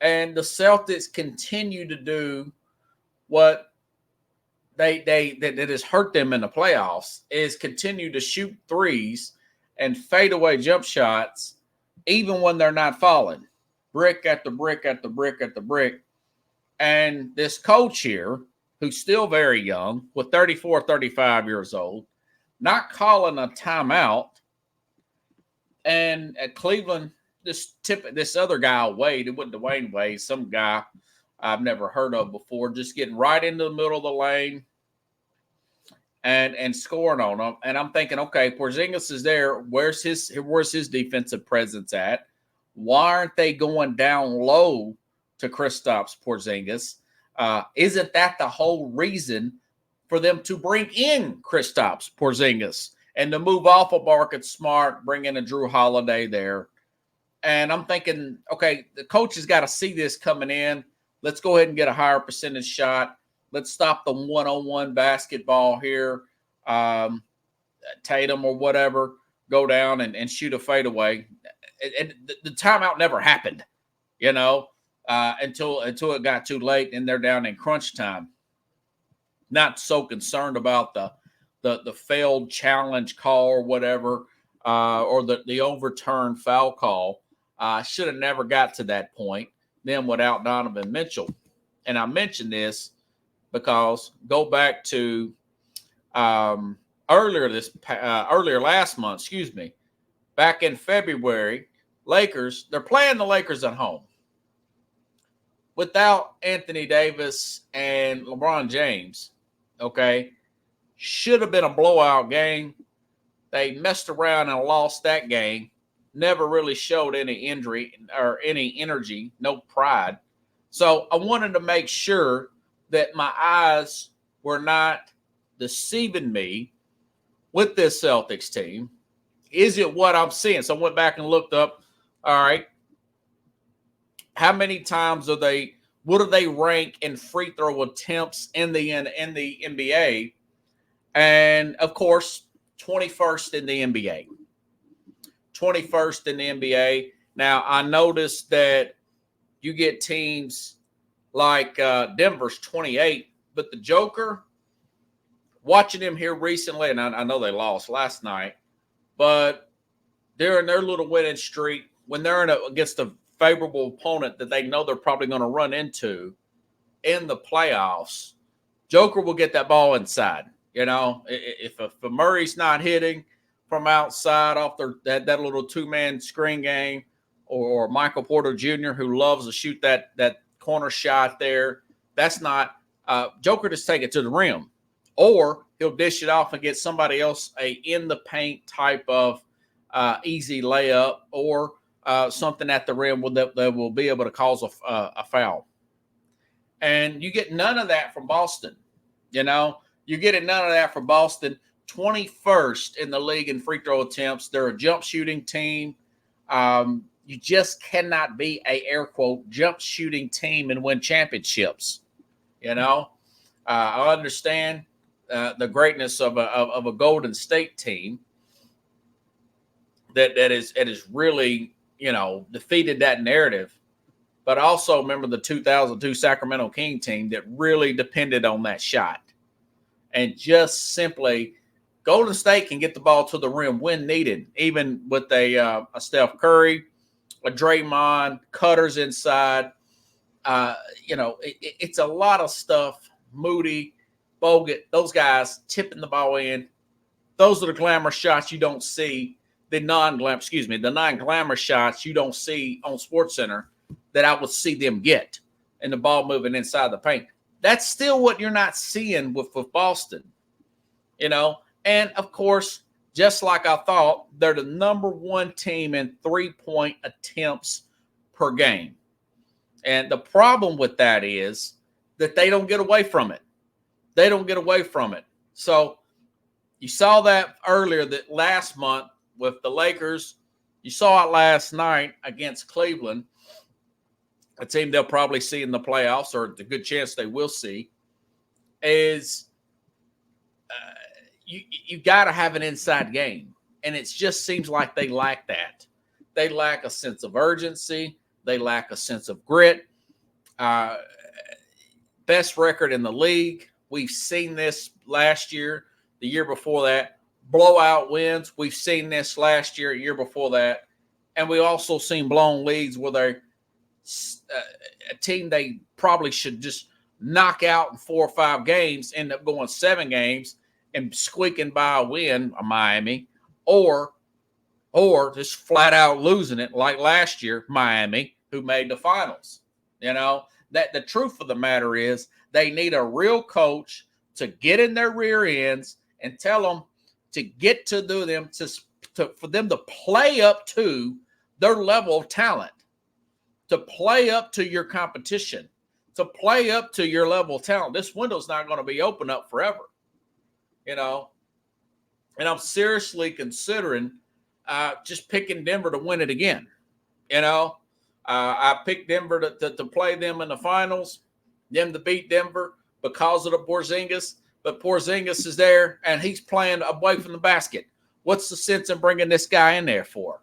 And the Celtics continue to do what that has hurt them in the playoffs, is continue to shoot threes and fade away jump shots, even when they're not falling, brick after brick after brick after brick. And this coach here, who's still very young, with 34, 35 years old, not calling a timeout. And at Cleveland, this other guy, Wade, it wasn't Dwayne Wade, some guy I've never heard of before, just getting right into the middle of the lane and scoring on them. And I'm thinking, okay, Porzingis is there. Where's his defensive presence at? Why aren't they going down low to Kristaps Porzingis? Isn't that the whole reason for them to bring in Kristaps Porzingis and to move off of Marcus Smart, bring in a Drew Holiday there? And I'm thinking, okay, the coach has got to see this coming in. Let's go ahead and get a higher percentage shot. Let's stop the one-on-one basketball here. Tatum or whatever, go down and shoot a fadeaway. And the timeout never happened, until it got too late and they're down in crunch time. Not so concerned about the failed challenge call or whatever, or the overturned foul call. Should have never got to that point then without Donovan Mitchell. And I mentioned this because go back to earlier last month, back in February, they're playing the Lakers at home without Anthony Davis and LeBron James. Okay. Should have been a blowout game. They messed around and lost that game. Never really showed any injury or any energy, no pride. So I wanted to make sure that my eyes were not deceiving me with this Celtics team. Is it what I'm seeing? So I went back and looked up, all right, how many times what do they rank in free throw attempts in the NBA? And of course, 21st in the NBA. 21st in the NBA. Now, I noticed that you get teams like Denver's 28, but the Joker, watching him here recently, and I know they lost last night, but they're in their little winning streak. When they're against a favorable opponent that they know they're probably going to run into in the playoffs, Joker will get that ball inside. If Murray's not hitting from outside off that little two-man screen game, or Michael Porter Jr., who loves to shoot that corner shot there, that's not Joker just take it to the rim. Or he'll dish it off and get somebody else a in the paint type of easy layup, or something at the rim that will be able to cause a foul. And you get none of that from Boston. You're getting none of that from Boston. 21st in the league in free throw attempts. They're a jump shooting team. You just cannot be a air quote jump shooting team and win championships. I understand the greatness of a Golden State team that is really defeated that narrative. But I also remember the 2002 Sacramento King team that really depended on that shot, and just simply. Golden State can get the ball to the rim when needed, even with a Steph Curry, a Draymond, cutters inside. It's a lot of stuff. Moody, Bogut, those guys tipping the ball in. Those are the glamour shots you don't see. The non-glamour shots you don't see on SportsCenter that I would see them get, and the ball moving inside the paint. That's still what you're not seeing with Boston, And, of course, just like I thought, they're the number one team in three-point attempts per game. And the problem with that is that they don't get away from it. So you saw that earlier, that last month with the Lakers. You saw it last night against Cleveland, a team they'll probably see in the playoffs, or the good chance they will see, is you got to have an inside game. And it just seems like they lack that. They lack a sense of urgency. They lack a sense of grit. Uh, best record in the league. We've seen this last year, the year before that. Blowout wins. We've seen this last year, year before that. And we also seen blown leads where they're a team they probably should just knock out in 4 or 5 games, end up going 7 games and squeaking by a win, a Miami, or just flat out losing it like last year, Miami, who made the finals. You know, that the truth of the matter is they need a real coach to get in their rear ends and tell them to get to do them for them to play up to their level of talent, to play up to your competition, to play up to your level of talent. This window's not going to be open up forever, you know. And I'm seriously considering just picking Denver to win it again. You know, I picked Denver to play them in the finals, them to beat Denver because of the Porzingis. But Porzingis is there, and he's playing away from the basket. What's the sense in bringing this guy in there for?